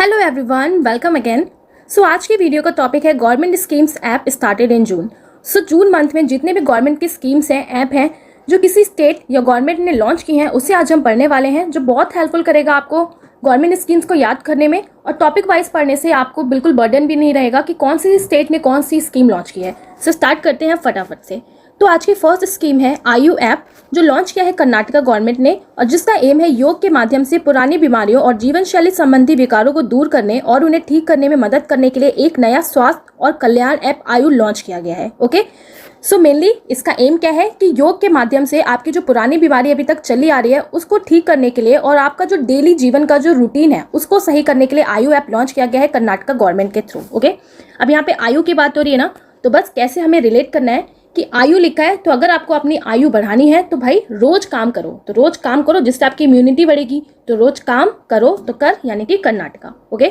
Hello everyone, welcome again. So आज की video का टॉपिक है government schemes app started in June. So June month में जितने भी गवर्नमेंट की स्कीम्स हैं, ऐप हैं जो किसी स्टेट या गवर्नमेंट ने लॉन्च की हैं, उससे आज हम पढ़ने वाले हैं, जो बहुत हेल्पफुल करेगा आपको गवर्नमेंट स्कीम्स को याद करने में। और टॉपिक वाइज पढ़ने से आपको बिल्कुल बर्डन भी नहीं रहेगा कि कौन सी स्टेट ने कौन सी स्कीम लॉन्च की है। सो स्टार्ट करते हैं फटाफट से। तो आज की फर्स्ट स्कीम है आयु ऐप, जो लॉन्च किया है कर्नाटका गवर्नमेंट ने और जिसका एम है योग के माध्यम से पुरानी बीमारियों और जीवन शैली संबंधी विकारों को दूर करने और उन्हें ठीक करने में मदद करने के लिए एक नया स्वास्थ्य और कल्याण ऐप आयु लॉन्च किया गया है। ओके, सो मेनली इसका एम क्या है कि योग के माध्यम से आपकी जो पुरानी बीमारी अभी तक चली आ रही है उसको ठीक करने के लिए और आपका जो डेली जीवन का जो रूटीन है उसको सही करने के लिए आयु ऐप लॉन्च किया गया है कर्नाटका गवर्नमेंट के थ्रू। ओके, अब यहाँ पे आयु की बात हो रही है ना, तो बस कैसे हमें रिलेट करना है कि आयु लिखा है, तो अगर आपको अपनी आयु बढ़ानी है तो भाई रोज काम करो, तो रोज काम करो जिससे आपकी इम्यूनिटी बढ़ेगी। तो रोज काम करो तो कर, यानी कि कर्नाटका। ओके,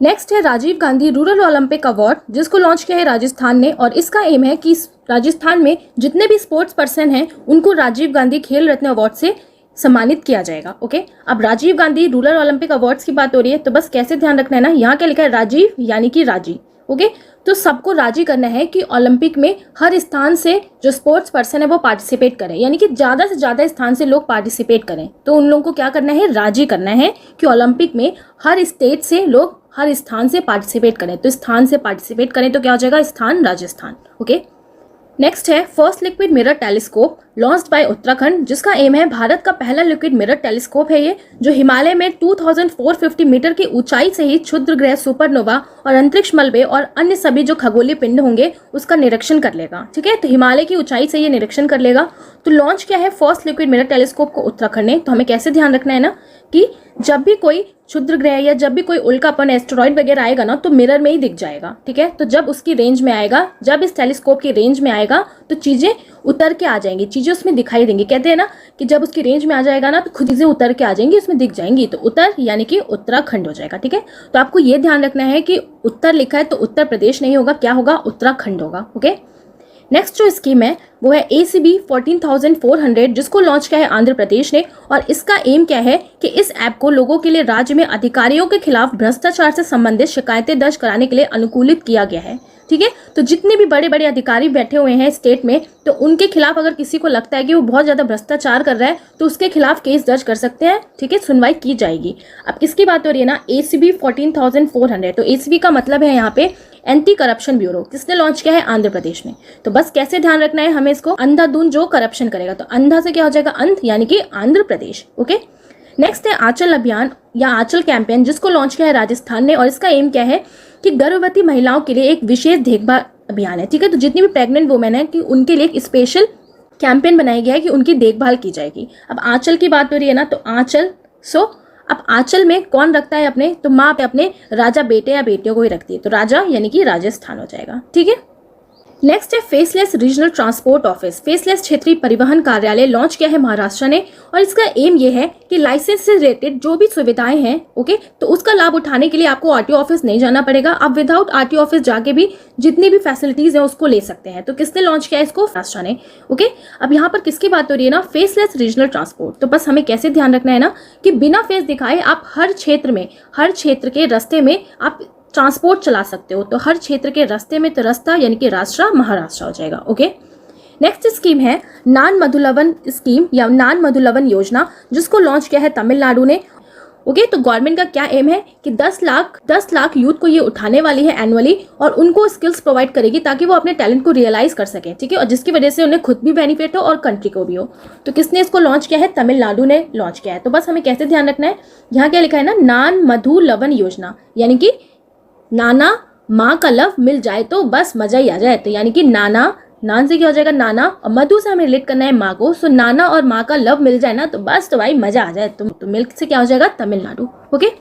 नेक्स्ट है Rajiv Gandhi rural Olympic award, जिसको लॉन्च किया है राजस्थान ने और इसका एम है कि राजस्थान में जितने भी स्पोर्ट्स पर्सन हैं उनको राजीव गांधी खेल रत्न अवार्ड से सम्मानित किया जाएगा। ओके, अब Rajiv Gandhi rural Olympic awards की बात हो रही है, तो बस कैसे ध्यान रखना है ना, यहाँ क्या लिखा है राजीव यानी कि राजी। ओके, तो सबको राजी करना है कि ओलंपिक में हर स्थान से जो स्पोर्ट्स पर्सन है वो पार्टिसिपेट करें, यानी कि ज़्यादा से ज़्यादा स्थान से लोग पार्टिसिपेट करें। तो उन लोगों को क्या करना है, राजी करना है कि ओलंपिक में हर स्टेट से लोग हर स्थान से पार्टिसिपेट करें। तो स्थान से पार्टिसिपेट करें तो क्या हो जाएगा, स्थान राजस्थान। ओके, नेक्स्ट है first liquid mirror telescope launched by Uttarakhand, जिसका एम है भारत का पहला लिक्विड मिरर टेलीस्कोप है ये, जो हिमालय में 2450 मीटर की ऊंचाई से ही क्षुद्र ग्रह, सुपरनोवा और अंतरिक्ष मलबे और अन्य सभी जो खगोलीय पिंड होंगे उसका निरीक्षण कर लेगा। ठीक है, तो हिमालय की ऊंचाई से ये निरीक्षण कर लेगा। तो लॉन्च किया है फर्स्ट लिक्विड मिरर टेलीस्कोप को उत्तराखंड ने। तो हमें कैसे ध्यान रखना है ना कि जब भी कोई क्षुद्र ग्रह या जब भी कोई उल्कापन एस्टेरॉइड वगैरह आएगा ना, तो मिरर में ही दिख जाएगा। ठीक है, तो जब उसकी रेंज में आएगा, जब इस टेलीस्कोप की रेंज में आएगा तो चीजें उतर के आ जाएंगी, चीजें उसमें दिखाई देंगी। कहते हैं ना कि जब उसकी रेंज में आ जाएगा ना तो खुद चीजें उतर के आ जाएंगी, उसमें दिख जाएंगी। तो उत्तर यानी कि उत्तराखंड हो जाएगा। ठीक है, तो आपको ये ध्यान रखना है कि उत्तर लिखा है तो उत्तर प्रदेश नहीं होगा, क्या होगा, उत्तराखंड होगा। ओके, नेक्स्ट जो स्कीम है वो है ACB 14,400, जिसको लॉन्च किया है आंध्र प्रदेश ने और इसका एम क्या है कि इस ऐप को लोगों के लिए राज्य में अधिकारियों के खिलाफ भ्रष्टाचार से संबंधित शिकायतें दर्ज कराने के लिए अनुकूलित किया गया है। ठीक है, तो जितने भी बड़े बड़े अधिकारी बैठे हुए हैं स्टेट में, तो उनके खिलाफ अगर किसी को लगता है कि वो बहुत ज़्यादा भ्रष्टाचार कर रहा है तो उसके खिलाफ केस दर्ज कर सकते हैं। ठीक है, सुनवाई की जाएगी। अब किसकी बात हो रही है ना, ACB 14,400। तो ACB का मतलब है यहाँ पे एंटी करप्शन ब्यूरो। किसने लॉन्च किया है, आंध्र प्रदेश ने। तो बस कैसे ध्यान रखना है हमें इसको, अंधाधुंध जो करप्शन करेगा, तो अंधा से क्या हो जाएगा, अंध, यानी कि आंध्र प्रदेश। ओके, नेक्स्ट है आंचल अभियान या आंचल कैंपेन, जिसको लॉन्च किया है राजस्थान ने और इसका एम क्या है कि गर्भवती महिलाओं के लिए एक विशेष देखभाल अभियान है। ठीक है, तो जितनी भी प्रेग्नेंट वुमेन है कि उनके लिए एक स्पेशल कैंपेन बनाया गया है कि उनकी देखभाल की जाएगी। अब आंचल की बात हो रही है ना, तो आंचल, अब आंचल में कौन रखता है अपने, तो माँ अपने राजा बेटे या बेटियों को ही रखती है, तो राजा यानी कि राजस्थान हो जाएगा। ठीक है, नेक्स्ट है faceless regional transport office, faceless क्षेत्रीय परिवहन कार्यालय लॉन्च किया है महाराष्ट्र ने और इसका एम ये है कि लाइसेंस से रिलेटेड जो भी सुविधाएं हैं, ओके, तो उसका लाभ उठाने के लिए आपको आरटीओ ऑफिस नहीं जाना पड़ेगा। आप विदाउट आरटीओ ऑफिस जाके भी जितनी भी फैसिलिटीज है उसको ले सकते हैं। तो किसने लॉन्च किया है इसको, महाराष्ट्र ने। ओके, अब यहाँ पर किसकी बात हो रही है ना, फेसलेस रीजनल ट्रांसपोर्ट। तो बस हमें कैसे ध्यान रखना है ना कि बिना फेस दिखाए आप हर क्षेत्र में, हर क्षेत्र के रास्ते में आप ट्रांसपोर्ट चला सकते हो। तो हर क्षेत्र के रास्ते में, तो रास्ता यानी कि राष्ट्र महाराष्ट्र हो जाएगा। ओके, नेक्स्ट स्कीम है नान मधुलवन स्कीम या नान मधुलवन योजना, जिसको लॉन्च किया है तमिलनाडु ने। ओके, तो गवर्नमेंट का क्या एम है कि 10 लाख यूथ को ये उठाने वाली है एनुअली और उनको स्किल्स प्रोवाइड करेगी ताकि वो अपने टैलेंट को रियलाइज कर सके। ठीक है, और जिसकी वजह से उन्हें खुद भी बेनिफिट हो और कंट्री को भी हो। तो किसने इसको लॉन्च किया है, तमिलनाडु ने लॉन्च किया है। तो बस हमें कैसे ध्यान रखना है, यहाँ क्या लिखा है ना, नान मधु लवन योजना, यानी कि नाना माँ का लव मिल जाए तो बस मजा ही आ जाए। तो यानी कि नाना, नान से क्या हो जाएगा, नाना, और मधु से हमें रिलेट करना है माँ को। सो नाना और माँ का लव मिल जाए ना तो बस, तो भाई मजा आ जाए। तो मिल्क से क्या हो जाएगा, तमिलनाडु। ओके,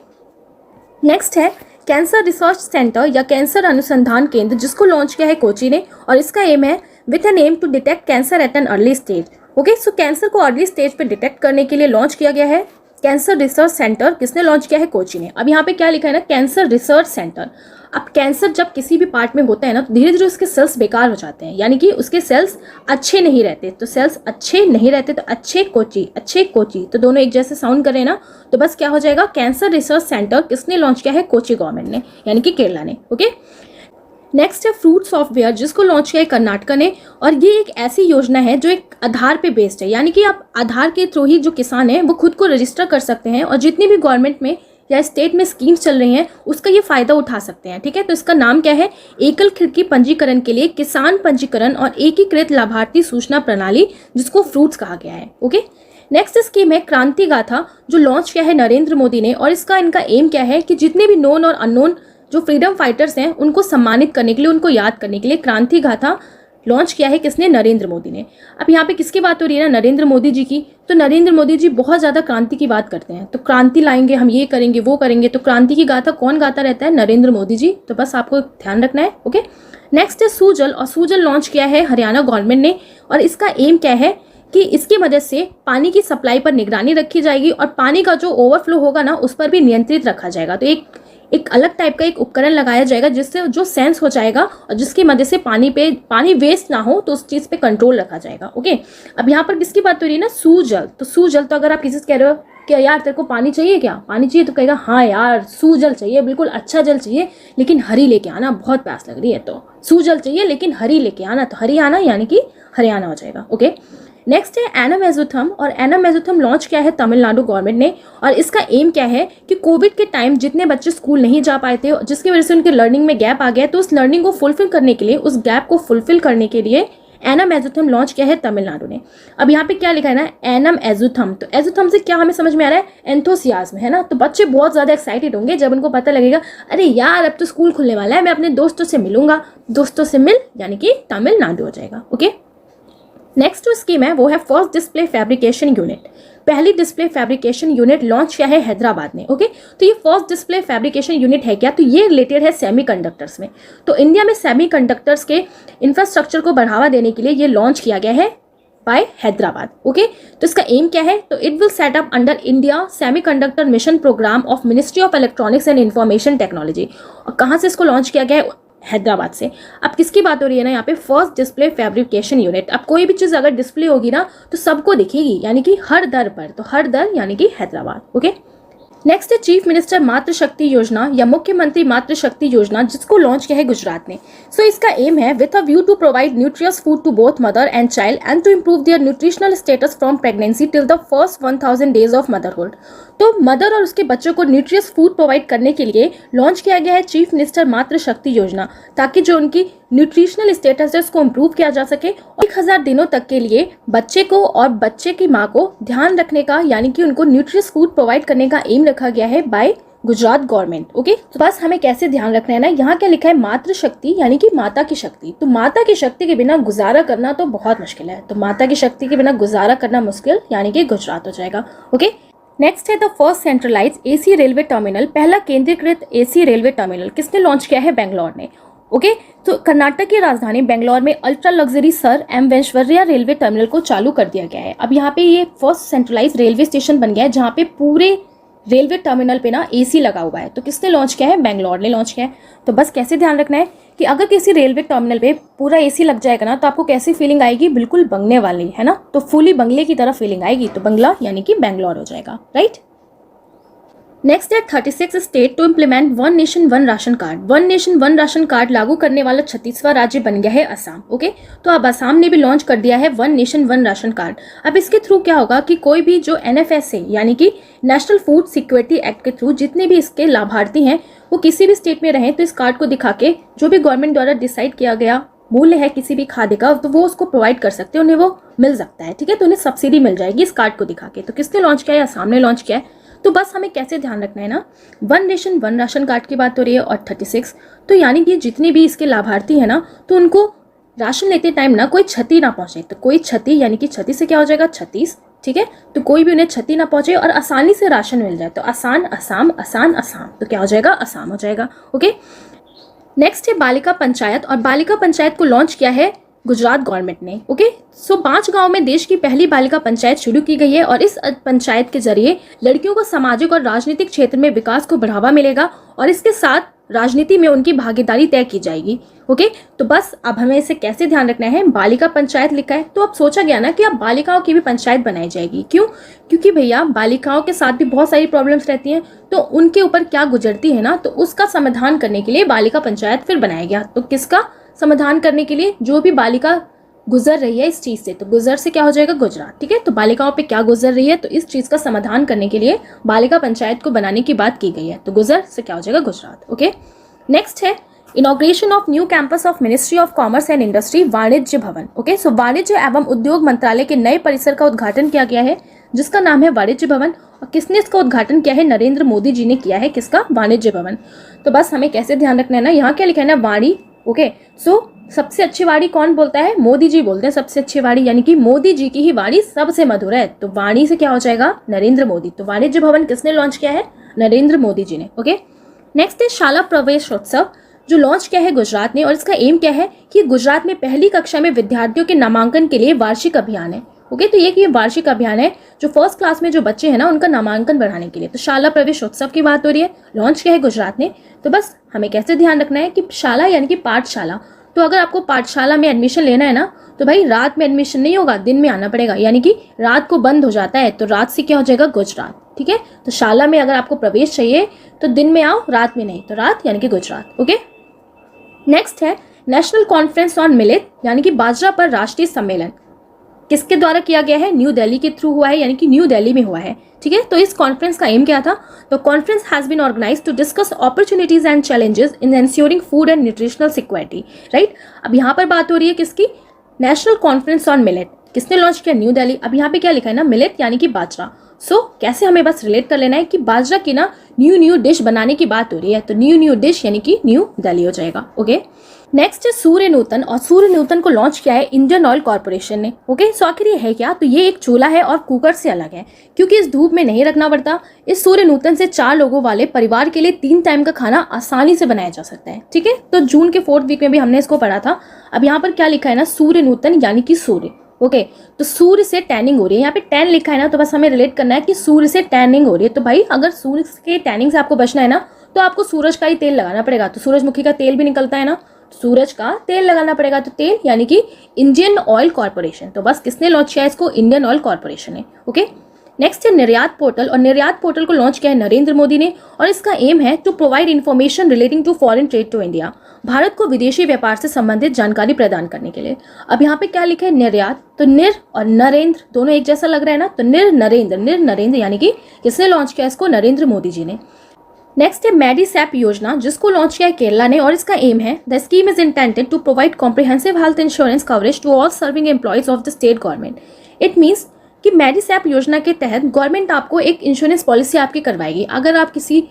नेक्स्ट है कैंसर रिसर्च सेंटर या कैंसर अनुसंधान केंद्र, जिसको लॉन्च किया है कोची ने और इसका एम है with an aim to detect cancer at an early stage. Okay, so cancer को अर्ली स्टेज पे डिटेक्ट करने के लिए लॉन्च किया गया है कैंसर रिसर्च सेंटर किसने लॉन्च किया है? कोची ने। अब यहाँ पे क्या लिखा है ना, कैंसर रिसर्च सेंटर। अब कैंसर जब किसी भी पार्ट में होता है ना तो धीरे धीरे उसके सेल्स बेकार हो जाते हैं, यानी कि उसके सेल्स अच्छे नहीं रहते। तो सेल्स अच्छे नहीं रहते तो अच्छे कोची तो दोनों एक जैसे साउंड करें ना, तो बस क्या हो जाएगा, कैंसर रिसर्च सेंटर किसने लॉन्च किया है? कोची गवर्नमेंट ने, यानी कि केरला ने। ओके, नेक्स्ट है फ्रूट सॉफ्टवेयर, जिसको लॉन्च किया है कर्नाटक ने। और ये एक ऐसी योजना है जो एक आधार पे बेस्ड है, यानी कि आप आधार के थ्रू ही जो किसान हैं वो खुद को रजिस्टर कर सकते हैं और जितनी भी गवर्नमेंट में या स्टेट में स्कीम्स चल रही हैं उसका ये फायदा उठा सकते हैं। ठीक है, तो इसका नाम क्या है? एकल खिड़की पंजीकरण के लिए किसान पंजीकरण और एकीकृत लाभार्थी सूचना प्रणाली, जिसको फ्रूट्स कहा गया है। ओके, नेक्स्ट स्कीम है क्रांति गाथा, जो लॉन्च किया है नरेंद्र मोदी ने। और इनका एम क्या है कि जितने भी नोन और अननोन जो फ्रीडम फाइटर्स हैं उनको सम्मानित करने के लिए, उनको याद करने के लिए क्रांति गाथा लॉन्च किया है किसने? नरेंद्र मोदी ने। अब यहाँ पे किसकी बात हो रही है ना, नरेंद्र मोदी जी की। तो नरेंद्र मोदी जी बहुत ज़्यादा क्रांति की बात करते हैं, तो क्रांति लाएंगे, हम ये करेंगे वो करेंगे। तो क्रांति की गाथा कौन गाता रहता है? नरेंद्र मोदी जी। तो बस आपको ध्यान रखना है। ओके, नेक्स्ट है सूजल, और सूजल लॉन्च किया है हरियाणा गवर्नमेंट ने। और इसका एम क्या है कि इसकी मदद से पानी की सप्लाई पर निगरानी रखी जाएगी और पानी का जो ओवरफ्लो होगा ना उस पर भी नियंत्रित रखा जाएगा। तो एक अलग टाइप का एक उपकरण लगाया जाएगा जिससे जो सेंस हो जाएगा और जिसकी मदद से पानी वेस्ट ना हो, तो उस चीज़ पे कंट्रोल रखा जाएगा। ओके, अब यहाँ पर किसकी बात हो रही है ना? सूजल। तो सूजल, तो अगर आप किसी से कह रहे हो कि यार तेरे को पानी चाहिए क्या? पानी चाहिए, तो कहेगा हाँ यार सूजल चाहिए, बिल्कुल अच्छा जल चाहिए, लेकिन हरी लेके आना, बहुत प्यास लग रही है। तो सूजल चाहिए लेकिन हरी लेके आना, तो हरियाणा यानी कि हरियाणा हो जाएगा। ओके, नेक्स्ट है एनामेजुथम, और एनामेजुथम लॉन्च किया है तमिलनाडु गवर्नमेंट ने। और इसका एम क्या है कि कोविड के टाइम जितने बच्चे स्कूल नहीं जा पाए थे, जिसकी वजह से उनके लर्निंग में गैप आ गया, तो उस लर्निंग को फुलफिल करने के लिए, उस गैप को फुलफिल करने के लिए एनामेजुथम लॉन्च किया है तमिलनाडु ने। अब यहाँ पे क्या लिखा है ना, एनामेजुथम। तो एजुथम से क्या हमें समझ में आ रहा है? एंथुसियाज्म, है ना। तो बच्चे बहुत ज़्यादा एक्साइटेड होंगे जब उनको पता लगेगा अरे यार अब तो स्कूल खुलने वाला है, मैं अपने दोस्तों से मिलूंगा। दोस्तों से मिल यानी कि तमिलनाडु हो जाएगा। ओके, नेक्स्ट जो स्कीम है वो है फर्स्ट डिस्प्ले फैब्रिकेशन यूनिट। पहली डिस्प्ले फैब्रिकेशन यूनिट लॉन्च किया है हैदराबाद ने। ओके, तो ये फर्स्ट डिस्प्ले फैब्रिकेशन यूनिट है क्या? तो ये रिलेटेड है सेमीकंडक्टर्स में। तो इंडिया में सेमीकंडक्टर्स के इंफ्रास्ट्रक्चर को बढ़ावा देने के लिए ये लॉन्च किया गया है बाय हैदराबाद। ओके, तो इसका एम क्या है? तो it will set up under India semiconductor mission programme of ministry of electronics and information technology. और कहाँ से इसको लॉन्च किया गया है? हैदराबाद से। अब किसकी बात हो रही है ना यहाँ पे? First display fabrication unit. अब कोई भी चीज़ अगर डिस्प्ले होगी ना तो सबको दिखेगी, यानी कि हर दर पर। तो हर दर यानी कि हैदराबाद। ओके, नेक्स्ट है चीफ मिनिस्टर मातृशक्ति योजना या मुख्यमंत्री मातृशक्ति योजना, जिसको लॉन्च किया है गुजरात ने। सो इसका एम है with a view to provide nutritious food to both mother and child and to improve their nutritional status from pregnancy till the first 1000 days of motherhood. तो मदर और उसके बच्चों को न्यूट्रियस फूड प्रोवाइड करने के लिए launch किया गया है चीफ मिनिस्टर मातृशक्ति योजना, ताकि जो उनकी न्यूट्रिशनल स्टेटस है उसको इम्प्रूव किया जा सके। 1000 दिनों तक के लिए बच्चे को और बच्चे की माँ को ध्यान रखने का, यानी कि उनको न्यूट्रियस फूड प्रोवाइड करने का एम रखा गया है बाय गुजरात गवर्नमेंट। ओके, तो बस हमें कैसे ध्यान रखना है ना, यहाँ क्या लिखा है? मातृशक्ति यानी कि माता की शक्ति। तो माता की शक्ति के बिना गुजारा करना तो बहुत मुश्किल है। तो माता की शक्ति के बिना गुजारा करना मुश्किल, यानी कि गुजरात हो जाएगा। ओके, नेक्स्ट है the first centralised AC railway terminal. पहला केंद्रीकृत एसी रेलवे टर्मिनल किसने लॉन्च किया है? बेंगलोर ने। ओके, तो कर्नाटक की राजधानी बेंगलोर में अल्ट्रा लग्जरी सर एम वेंकटेश्वरैया रेलवे टर्मिनल को चालू कर दिया गया है। अब यहाँ पे ये फर्स्ट सेंट्रलाइज रेलवे स्टेशन बन गया है जहाँ पे पूरे रेलवे टर्मिनल पे ना एसी लगा हुआ है। तो किसने लॉन्च किया है? बेंगलोर ने लॉन्च किया है। तो बस कैसे ध्यान रखना है कि अगर किसी रेलवे टर्मिनल पे पूरा एसी लग जाएगा ना तो आपको कैसी फीलिंग आएगी? बिल्कुल बंगले वाली, है ना। तो फुली बंगले की तरह फीलिंग आएगी। तो बंगला यानी कि बेंगलोर हो जाएगा, राइट। नेक्स्ट है 36 state to implement one nation one ration card. One nation one ration card लागू करने वाला 36वां राज्य बन गया है असम। ओके, तो अब असम ने भी लॉन्च कर दिया है one nation one ration card. अब इसके थ्रू क्या होगा कि कोई भी जो NFSA यानी कि नेशनल फूड सिक्योरिटी एक्ट के थ्रू जितने भी इसके लाभार्थी हैं वो किसी भी स्टेट में रहें तो इस कार्ड को दिखा के जो भी गवर्नमेंट द्वारा डिसाइड किया गया मूल्य है किसी भी खाद्य का, तो वो उसको प्रोवाइड कर सकते हैं, उन्हें वो मिल सकता है। ठीक है, तो उन्हें सब्सिडी मिल जाएगी इस कार्ड को दिखा के। तो किसने लॉन्च किया है? असम ने लॉन्च किया है। तो बस हमें कैसे ध्यान रखना है ना, one nation one ration card की बात हो रही है और 36, तो यानी कि जितने भी इसके लाभार्थी हैं ना तो उनको राशन लेते टाइम ना कोई क्षति ना पहुंचे। तो कोई क्षति यानी कि क्षति से क्या हो जाएगा? 36। ठीक है, तो कोई भी उन्हें क्षति ना पहुंचे और आसानी से राशन मिल जाए। तो आसान असम, आसान असम, तो क्या हो जाएगा? असम हो जाएगा। ओके, नेक्स्ट है बालिका पंचायत, और बालिका पंचायत को लॉन्च किया है गुजरात गवर्नमेंट ने। ओके, सो 5 गांव में देश की पहली बालिका पंचायत शुरू की गई है और इस पंचायत के जरिए लड़कियों को सामाजिक और राजनीतिक क्षेत्र में विकास को बढ़ावा मिलेगा और इसके साथ राजनीति में उनकी भागीदारी तय की जाएगी। ओके, तो बस अब हमें इसे कैसे ध्यान रखना है, बालिका पंचायत लिखा है तो अब सोचा गया ना कि अब बालिकाओं की भी पंचायत बनाई जाएगी। क्यों? क्योंकि भैया बालिकाओं के साथ भी बहुत सारी प्रॉब्लम्स रहती हैं, तो उनके ऊपर क्या गुजरती है ना, तो उसका समाधान करने के लिए बालिका पंचायत फिर बनाया गया। तो किसका समाधान करने के लिए? जो भी बालिका गुजर रही है इस चीज़ से, तो गुजर से क्या हो जाएगा? गुजरात। ठीक है, तो बालिकाओं पे क्या गुजर रही है, तो इस चीज़ का समाधान करने के लिए बालिका पंचायत को बनाने की बात की गई है, तो गुजर से क्या हो जाएगा? गुजरात। ओके, नेक्स्ट है inauguration of new campus of ministry of commerce and industry, वाणिज्य भवन। ओके, सो वाणिज्य एवं उद्योग मंत्रालय के नए परिसर का उद्घाटन किया गया है जिसका नाम है वाणिज्य भवन। और किसने इसका उद्घाटन किया है? नरेंद्र मोदी जी ने किया है। किसका? वाणिज्य भवन। तो बस हमें कैसे ध्यान रखना है ना, यहाँ क्या लिखा है ना, वाणी। ओके, सो सबसे अच्छी वाणी कौन बोलता है? मोदी जी बोलते हैं सबसे अच्छी वाणी, यानी कि मोदी जी की ही वाणी सबसे मधुर है। तो वाणी से क्या हो जाएगा? नरेंद्र मोदी। तो वाणिज्य भवन किसने लॉन्च किया है? नरेंद्र मोदी जी ने। ओके, नेक्स्ट है शाला प्रवेशोत्सव जो लॉन्च किया है गुजरात ने और इसका एम क्या है कि गुजरात में पहली कक्षा में विद्यार्थियों के नामांकन के लिए वार्षिक अभियान है। ओके, तो ये वार्षिक अभियान है जो फर्स्ट क्लास में जो बच्चे हैं ना उनका नामांकन बढ़ाने के लिए। तो शाला प्रवेशोत्सव की बात हो रही है, लॉन्च किया है गुजरात ने। तो बस हमें कैसे ध्यान रखना है कि शाला यानी कि पाठशाला, तो अगर आपको पाठशाला में एडमिशन लेना है ना तो भाई रात में एडमिशन नहीं होगा, दिन में आना पड़ेगा, यानी कि रात को बंद हो जाता है, तो रात से क्या हो जाएगा? गुजरात। ठीक है, तो शाला में अगर आपको प्रवेश चाहिए तो दिन में आओ, रात में नहीं, तो रात यानी कि गुजरात। ओके, नेक्स्ट है नेशनल कॉन्फ्रेंस ऑन मिलेट यानी कि बाजरा पर राष्ट्रीय सम्मेलन। किसके द्वारा किया गया है? न्यू दिल्ली के थ्रू हुआ है, यानी कि न्यू दिल्ली में हुआ है। ठीक है, तो इस कॉन्फ्रेंस का एम क्या था? तो conference has been organised to discuss opportunities and challenges in ensuring food and nutritional security. Right, अब यहाँ पर बात हो रही है किसकी? National conference on millet. किसने लॉन्च किया? न्यू दिल्ली। अब यहाँ पे क्या लिखा है ना, मिलेट यानी कि बाजरा। सो कैसे हमें बस रिलेट कर लेना है कि बाजरा की ना न्यू डिश बनाने की बात हो रही है, तो न्यू डिश यानी कि न्यू दिल्ली हो जाएगा। ओके, नेक्स्ट है सूर्य नूतन, और सूर्य नूतन को लॉन्च किया है इंडियन ऑयल कॉर्पोरेशन ने। ओके, सो आखिर ये है क्या? तो ये एक चूल्हा है और कुकर से अलग है क्योंकि इस धूप में नहीं रखना पड़ता। इस सूर्य नूतन से 4 लोगों वाले परिवार के लिए 3 टाइम का खाना आसानी से बनाया जा सकता है। ठीक है, तो जून के 4th वीक में भी हमने इसको पढ़ा था। अब यहाँ पर क्या लिखा है ना, सूर्य नूतन यानी कि सूर्य। ओके, तो सूर्य से टैनिंग हो रही है, यहाँ पे टैन लिखा है ना, तो बस हमें रिलेट करना है कि सूर्य से टैनिंग हो रही है। तो भाई अगर सूर्य के टैनिंग से आपको बचना है ना तो आपको सूरज का ही तेल लगाना पड़ेगा। तो सूरजमुखी का तेल भी निकलता है ना, सूरज का तेल लगाना पड़ेगा। तो तेल यानी कि इंडियन ऑयल कॉर्पोरेशन। तो बस किसने लॉन्च किया इसको? इंडियन ऑयल कॉर्पोरेशन ने। ओके, नेक्स्ट है निर्यात पोर्टल, और निर्यात पोर्टल को लॉन्च किया है नरेंद्र मोदी ने और इसका एम है to provide information relating to foreign trade to India, Bharat को विदेशी व्यापार से संबंधित जानकारी प्रदान करने के लिए। अब यहाँ पे क्या लिखा है? निर्यात, तो निर और नरेंद्र दोनों एक जैसा लग रहा है ना, तो निर नरेंद्र यानी कि किसने लॉन्च किया इसको? नरेंद्र मोदी जी ने। नेक्स्ट है मेडिसैप योजना जिसको लॉन्च किया है केरला ने और इसका एम है the scheme is intended to provide comprehensive health insurance coverage to all serving employees of the state government. It means कि मेडिसैप योजना के तहत गवर्नमेंट आपको एक इंश्योरेंस पॉलिसी आपकी करवाएगी। अगर आप किसी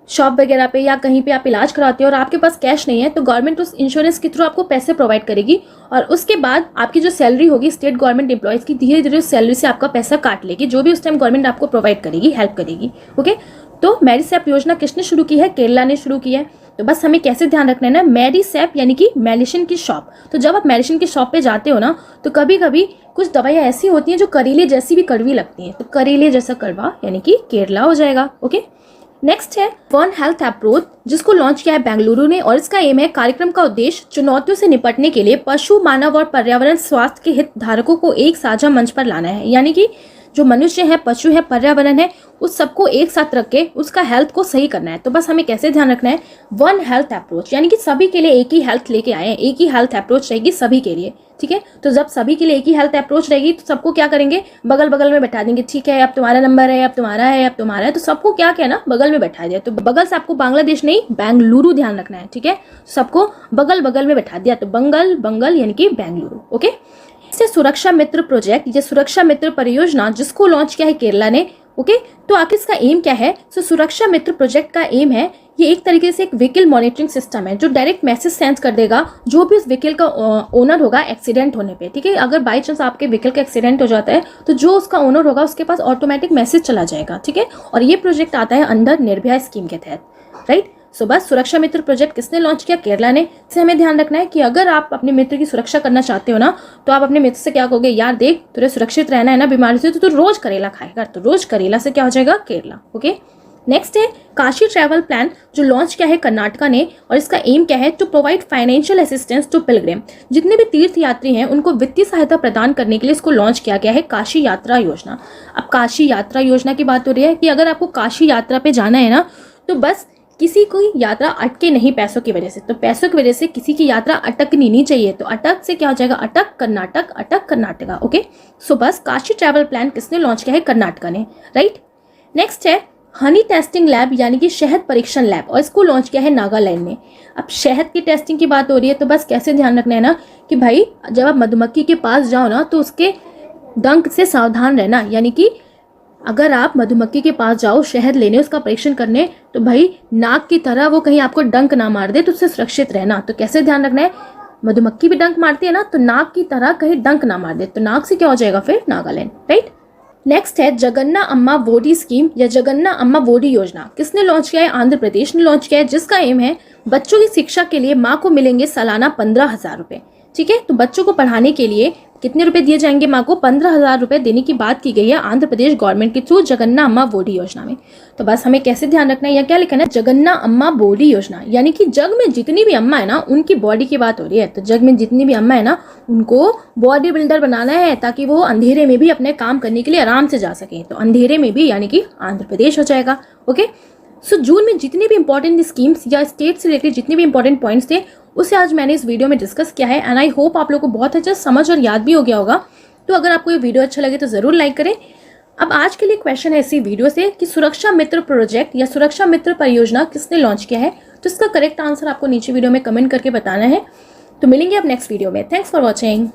शॉप वगैरह पे या कहीं पे आप इलाज कराते हो और आपके पास कैश नहीं है तो गवर्नमेंट उस इंश्योरेंस के थ्रू आपको पैसे प्रोवाइड करेगी और उसके बाद आपकी जो सैलरी होगी स्टेट गवर्नमेंट एम्प्लॉयज़ की धीरे धीरे उस सैलरी से आपका पैसा काट लेगी, जो भी उस टाइम गवर्नमेंट आपको प्रोवाइड करेगी, हेल्प करेगी। ओके, तो मेडिसैप योजना किसने शुरू की है? केरला ने शुरू की है। तो बस हमें कैसे ध्यान रखना है ना, मेडिसैप यानी कि मेडिसिन की शॉप। तो जब आप मेडिसिन की शॉप पे जाते हो ना तो कभी कभी कुछ दवाइयाँ ऐसी होती हैं जो करेले जैसी भी कड़वी लगती हैं, तो करेले जैसा कड़वा यानी कि केरला हो जाएगा। ओके, नेक्स्ट है वन हेल्थ अप्रोच जिसको लॉन्च किया है बेंगलुरु ने और इसका एम है कार्यक्रम का उद्देश्य चुनौतियों से निपटने के लिए पशु, मानव और पर्यावरण स्वास्थ्य के हितधारकों को एक साझा मंच पर लाना है। यानी कि जो मनुष्य है, पशु है, पर्यावरण है, उस सबको एक साथ रख के उसका हेल्थ को सही करना है। तो बस हमें कैसे ध्यान रखना है? वन हेल्थ अप्रोच यानी कि सभी के लिए एक ही हेल्थ लेके आए हैं, एक ही हेल्थ अप्रोच रहेगी सभी के लिए। ठीक है, तो जब सभी के लिए एक ही हेल्थ अप्रोच रहेगी तो सबको क्या करेंगे? बगल बगल में बैठा देंगे। ठीक है, अब तुम्हारा नंबर है, अब तुम्हारा है, अब तुम्हारा है, तो सबको क्या कहना? बगल में बैठा दिया। तो बगल से आपको बांग्लादेश नहीं, बेंगलुरु ध्यान रखना है। ठीक है, सबको बगल बगल में बैठा दिया, तो बंगल यानी कि बेंगलुरु। ओके, इससे सुरक्षा मित्र प्रोजेक्ट, ये सुरक्षा मित्र परियोजना जिसको लॉन्च किया है केरला ने। ओके, तो आखिर इसका एम क्या है? तो सुरक्षा मित्र प्रोजेक्ट का एम है, ये एक तरीके से एक व्हीकल मॉनिटरिंग सिस्टम है जो डायरेक्ट मैसेज सेंड कर देगा जो भी उस व्हीकल का ओनर होगा एक्सीडेंट होने पे। ठीक है, अगर बाई चांस आपके व्हीकल का एक्सीडेंट हो जाता है तो जो उसका ओनर होगा उसके पास ऑटोमेटिक मैसेज चला जाएगा। ठीक है, और ये प्रोजेक्ट आता है अंडर निर्भया स्कीम के तहत। राइट, सो बस सुरक्षा मित्र प्रोजेक्ट किसने लॉन्च किया? केरला ने। इससे हमें ध्यान रखना है कि अगर आप अपने मित्र की सुरक्षा करना चाहते हो ना, तो आप अपने मित्र से क्या कहोगे? यार देख, तुझे सुरक्षित रहना है ना बीमारी से, तो तू रोज करेला खाएगा। तो रोज करेला से क्या हो जाएगा? केरला। ओके, नेक्स्ट है काशी ट्रैवल प्लान, जो लॉन्च किया है कर्नाटका ने, और इसका एम क्या है? To provide financial assistance to pilgrim. जितने भी तीर्थ यात्री हैं उनको वित्तीय सहायता प्रदान करने के लिए इसको लॉन्च किया गया है, काशी यात्रा योजना। अब काशी यात्रा योजना की बात हो रही है कि अगर आपको काशी यात्रा पे जाना है ना, तो बस किसी कोई यात्रा अटके नहीं पैसों की वजह से। तो पैसों की वजह से किसी की यात्रा अटकनी नहीं चाहिए। तो अटक से क्या हो जाएगा? अटक कर्नाटक, अटक कर्नाटका। ओके, सो बस काशी ट्रैवल प्लान किसने लॉन्च किया है? कर्नाटका ने, राइट। नेक्स्ट है हनी टेस्टिंग लैब, यानी कि शहद परीक्षण लैब, और इसको लॉन्च किया है नागालैंड ने। अब शहद की टेस्टिंग की बात हो रही है, तो बस कैसे ध्यान रखना है ना कि भाई जब आप मधुमक्खी के पास जाओ ना, तो उसके डंक से सावधान रहना। यानी कि अगर आप मधुमक्खी के पास जाओ शहद लेने, उसका परीक्षण करने, तो भाई नाक की तरह वो कहीं आपको डंक ना मार दे, तो उससे सुरक्षित रहना। तो कैसे ध्यान रखना है? मधुमक्खी भी डंक मारती है ना, तो नाक की तरह कहीं डंक ना मार दे। तो नाक से क्या हो जाएगा फिर? नागालैंड, राइट। नेक्स्ट है जगन्ना अम्मा वोडी स्कीम या जगन्ना अम्मा वोडी योजना। किसने लॉन्च किया है? आंध्र प्रदेश ने लॉन्च किया है, जिसका एम है बच्चों की शिक्षा के लिए माँ को मिलेंगे सालाना 15,000 रुपए। ठीक है, तो बच्चों को पढ़ाने के लिए कितने रुपए दिए जाएंगे? माँ को 15,000 रुपए देने की बात की गई है आंध्र प्रदेश गवर्नमेंट के थ्रू जगन्ना अम्मा वोडी योजना में। तो बस हमें कैसे ध्यान रखना है, या क्या लिखना है? जगन्ना अम्मा वोडी योजना, यानी कि जग में जितनी भी अम्मा है ना, उनकी बॉडी की बात हो रही है। तो जग में जितनी भी अम्मा है ना, उनको बॉडी बिल्डर बनाना है, ताकि वो अंधेरे में भी अपने काम करने के लिए आराम से जा सके। तो अंधेरे में भी यानी कि आंध्र प्रदेश हो जाएगा। ओके, सो जून में जितने भी इंपॉर्टेंट स्कीम्स या स्टेट से रिलेटेड जितने भी इंपॉर्टेंट पॉइंट्स थे, उसे आज मैंने इस वीडियो में डिस्कस किया है। एंड आई होप आप लोगों को बहुत अच्छा समझ और याद भी हो गया होगा। तो अगर आपको ये वीडियो अच्छा लगे तो ज़रूर लाइक करें। अब आज के लिए क्वेश्चन है इसी वीडियो से कि सुरक्षा मित्र प्रोजेक्ट या सुरक्षा मित्र परियोजना किसने लॉन्च किया है? तो इसका करेक्ट आंसर आपको नीचे वीडियो में कमेंट करके बताना है। तो मिलेंगे अब नेक्स्ट वीडियो में। Thanks for watching.